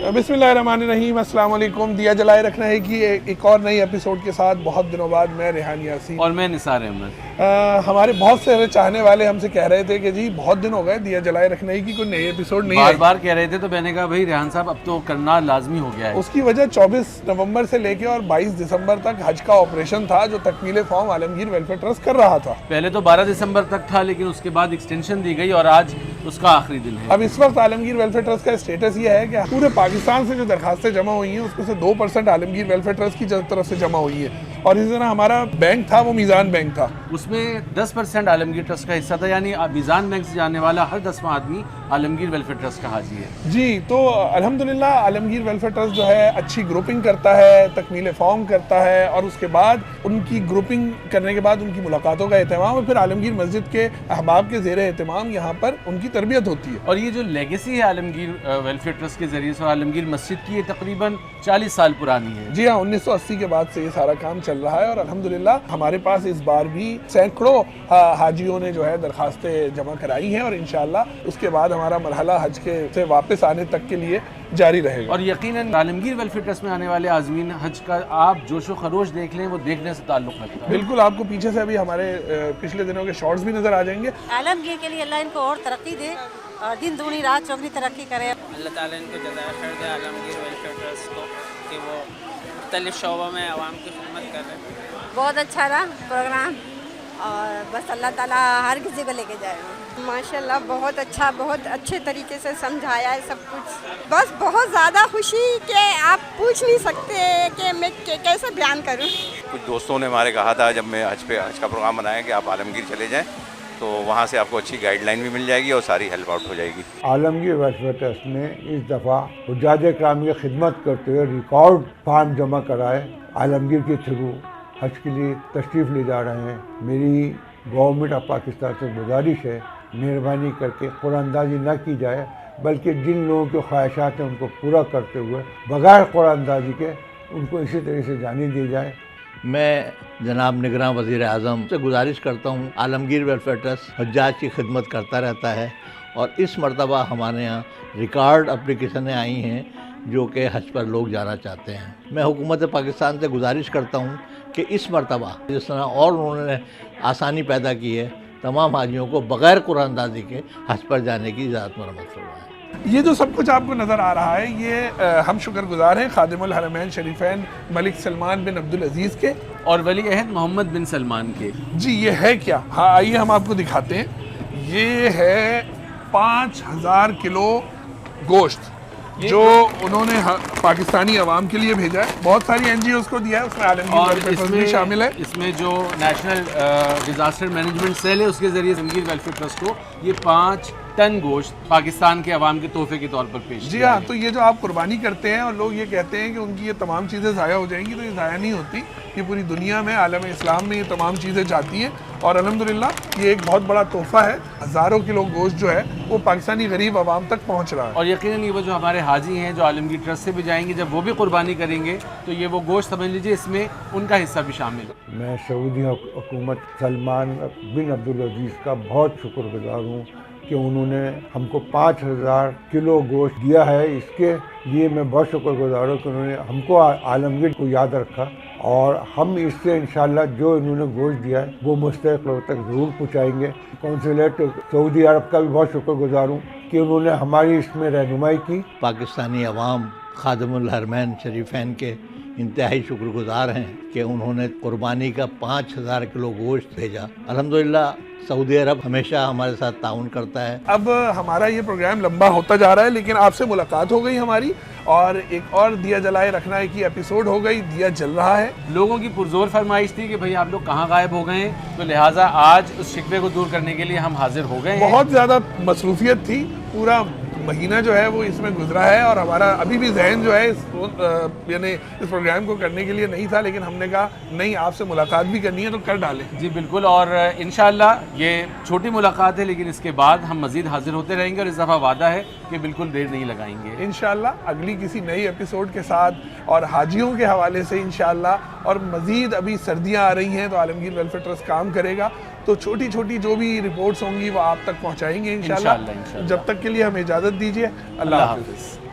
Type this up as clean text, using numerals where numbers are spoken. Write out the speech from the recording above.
बिस्मिल्लाहिर्रहमानिर्रहीम, अस्सलाम वालेकुम। दिया जलाए रखना है कि एक और नई एपिसोड के साथ बहुत दिनों बाद मैं रेहान यासीन और मैं निसार अहमद। हमारे बहुत से चाहने वाले हमसे कह रहे थे कि जी बहुत दिन हो गए दिया जलाए रखना है कि कोई नई एपिसोड नहीं आई। बार कह रहे थे, तो मैंने कहा भाई रेहान साहब अब तो करना लाजमी हो गया है। उसकी वजह 24 नवंबर से लेके और 22 दिसंबर तक हज का ऑपरेशन था जो तकमील फॉर्म आलमगीर वेलफेयर ट्रस्ट कर रहा था। पहले तो 12 दिसंबर तक था, लेकिन उसके बाद एक्सटेंशन दी गई और आज उसका आखिरी दिन है। अब इस वक्त आलमगीर वेलफेयर ट्रस्ट का स्टेटस ये है कि पूरे पाकिस्तान से जो दरखास्तें जमा हुई हैं उसमें से 2% आलमगीर वेलफेयर ट्रस्ट की तरफ से जमा हुई है, और इसी तरह हमारा बैंक था वो मीज़ान बैंक था, उसमें 10% आलमगीर ट्रस्ट का हिस्सा था, यानी मीज़ान बैंक से जाने वाला हर 10वां आदमी आलमगीर वेलफेयर ट्रस्ट का हाजी है। जी, तो अल्हम्दुलिल्लाह आलमगीर वेलफेयर ट्रस्ट जो है अच्छी ग्रुपिंग करता है, तकमील फॉर्म करता है, और उसके बाद उनकी ग्रुपिंग करने के बाद उनकी मुलाकातों का एहतमाम और फिर आलमगीर मस्जिद के अहबाब के ज़ेर एहतमाम यहाँ पर उनकी तरबियत होती है। और ये जो लेगेसी है आलमगीर वेलफेयर ट्रस्ट के ज़रिए से आलमगीर मस्जिद की, ये तकरीबन 40 साल पुरानी है। जी हाँ, 1980 के बाद से ये सारा काम चल रहा है, और अल्हम्दुलिल्लाह हमारे पास इस बार भी सैकड़ों हाजियों ने जो है दरखास्तें जमा कराई हैं, और इंशाअल्लाह उसके बाद हमारा मरहला हज के से वापस आने तक के लिए जारी रहेगा। और यकीनन आलमगीर वेलफेयर ट्रस्ट में आने वाले आज़मीन हज का आप जोश व खरोश देख लें, वो देखने से ताल्लुक़ रखता है। बिल्कुल, आपको पीछे से अभी हमारे पिछले दिनों के शॉर्ट्स भी नजर आ जाएंगे। आलमगीर के लिए अल्लाह इनको और तरक्की दे और दिन दूनी रात चौगनी तरक्की करे। अल्लाह ताला इनको जज़ाए खैर दे आलमगीर वेलफेयर ट्रस्ट को कि वो मुख्तलिफ शोबों में आवाम की खिदमत कर रहे हैं। बहुत अच्छा रहा प्रोग्राम, और बस अल्लाह ताला हर किसी को लेके जाए। माशाल्लाह बहुत अच्छा, बहुत अच्छे तरीके से समझाया है सब कुछ। बस बहुत ज़्यादा खुशी कि आप पूछ नहीं सकते कि मैं कैसे बयान करूं। कुछ दोस्तों ने हमारे कहा था जब मैं हज का प्रोग्राम बनाया कि आप आलमगीर चले जाएं, तो वहाँ से आपको अच्छी गाइडलाइन भी मिल जाएगी और सारी हेल्प आउट हो जाएगी। आलमगीर वेलफेयर ट्रस्ट ने इस दफ़ा हुज्जाज कराम की खिदमत करते हुए रिकॉर्ड फार्म जमा कराए। आलमगीर के थ्रू हज के लिए तशरीफ़ ले जा रहे हैं। मेरी गवर्नमेंट ऑफ पाकिस्तान से गुजारिश है, मेहरबानी करके कुरानंदाजी न की जाए, बल्कि जिन लोगों की ख्वाहिशात हैं उनको पूरा करते हुए बग़ैर कुरानंदाजी के उनको इसी तरह से जाने दी जाए। मैं जनाब निगरान वज़ीर आज़म से गुजारिश करता हूँ, आलमगीर वेलफेयर ट्रस्ट हज्जाज की खिदमत करता रहता है, और इस मरतबा हमारे यहाँ रिकॉर्ड एप्लीकेशनें आई हैं जो कि हज पर लोग जाना चाहते हैं। मैं हुकूमत पाकिस्तान से गुजारिश करता हूँ कि इस मरतबा जिस तरह और उन्होंने आसानी पैदा की है, तमाम हाजियों को बग़ैर कुरानंदाजी के हज पर जाने की इजाज़त मरम्मत फरमाएं। ये जो सब कुछ आपको नज़र आ रहा है, ये हम शुक्रगुजार हैं खादिमुल हरमैन शरीफैन मलिक सलमान बिन अब्दुल अजीज़ के और वली अहद मोहम्मद बिन सलमान के। जी, ये है क्या? हाँ, आइए हम आपको दिखाते हैं। ये है 5000 किलो गोश्त जो उन्होंने पाकिस्तानी अवाम के लिए भेजा है। बहुत सारी NGOs को दिया है, उसमें आलमगीर वेलफेयर ट्रस्ट भी शामिल है। इसमें जो नेशनल डिज़ास्टर मैनेजमेंट सेल है उसके ज़रिए आलमगीर वेलफेयर ट्रस्ट को ये 5 टन गोश्त पाकिस्तान के अवाम के तोहफे के तौर पर पेश जी हाँ, तो ये जो आप कुर्बानी करते हैं और लोग ये कहते हैं कि उनकी ये तमाम चीज़ें ज़ाया हो जाएंगी, तो ये ज़ाया नहीं होती। ये पूरी दुनिया में, आलम इस्लाम में ये तमाम चीज़ें जाती हैं, और अल्हम्दुलिल्लाह ये एक बहुत बड़ा तोहफ़ा है। हज़ारों किलो गोश्त जो है वो पाकिस्तानी गरीब आवाम तक पहुँच रहा है। और यकीनन ये वो जो हमारे हाजी हैं जो आलमगीर ट्रस्ट से भी जाएंगे, जब वो भी कुर्बानी करेंगे तो ये वो गोश्त समझ लीजिए इसमें उनका हिस्सा भी शामिल है। मैं सऊदी हुकूमत सलमान बिन अब्दुल अजीज़ का बहुत शुक्रगुजार हूँ कि उन्होंने हमको 5000 किलो गोश्त दिया है। इसके लिए मैं बहुत शुक्रगुजार हूँ कि उन्होंने हमको आलमगीर को याद रखा, और हम इससे इंशाअल्लाह जो इन्होंने गोश्त दिया है वो मुस्तहिक लोगों तक ज़रूर पहुँचाएँगे। कौंसलेट सऊदी अरब का भी बहुत शुक्रगुजार हूँ कि उन्होंने हमारी इसमें रहनुमाई की। पाकिस्तानी अवाम खादिमुल हरमैन शरीफैन के इंतहाई शुक्रगुजार हैं कि उन्होंने कुर्बानी का 5000 किलो गोश्त भेजा। अल्हम्दुलिल्लाह सऊदी अरब हमेशा हमारे साथ ताउन करता है। अब हमारा ये प्रोग्राम लंबा होता जा रहा है, लेकिन आपसे मुलाकात हो गई हमारी, और एक और दिया जलाए रखना है कि एपिसोड हो गई, दिया जल रहा है। लोगों की पुरजोर फरमाइश थी कि भाई आप लोग कहाँ गायब हो गए हैं, तो लिहाजा आज उस शिकवे को दूर करने के लिए हम हाजिर हो गए हैं। बहुत ज़्यादा मसरूफियत थी, पूरा महीना जो है वो इसमें गुजरा है, और हमारा अभी भी जहन जो है यानी इस प्रोग्राम को करने के लिए नहीं था, लेकिन हमने कहा नहीं, आपसे मुलाकात भी करनी है तो कर डालें। जी बिल्कुल, और इंशाअल्लाह ये छोटी मुलाकात है, लेकिन इसके बाद हम मज़ीद हाजिर होते रहेंगे, और इस दफ़ा वादा है कि बिल्कुल देर नहीं लगाएंगे। इंशाअल्लाह अगली किसी नई एपिसोड के साथ और हाजियों के हवाले से इंशाअल्लाह, और मज़ीद अभी सर्दियाँ आ रही हैं तो आलमगीर वेलफेयर ट्रस्ट काम करेगा, तो छोटी छोटी जो भी रिपोर्ट्स होंगी वो आप तक पहुँचाएंगे इंशाअल्लाह। जब तक के लिए हमें इजाज़त दीजिए। अल्लाह हाफ़िज़।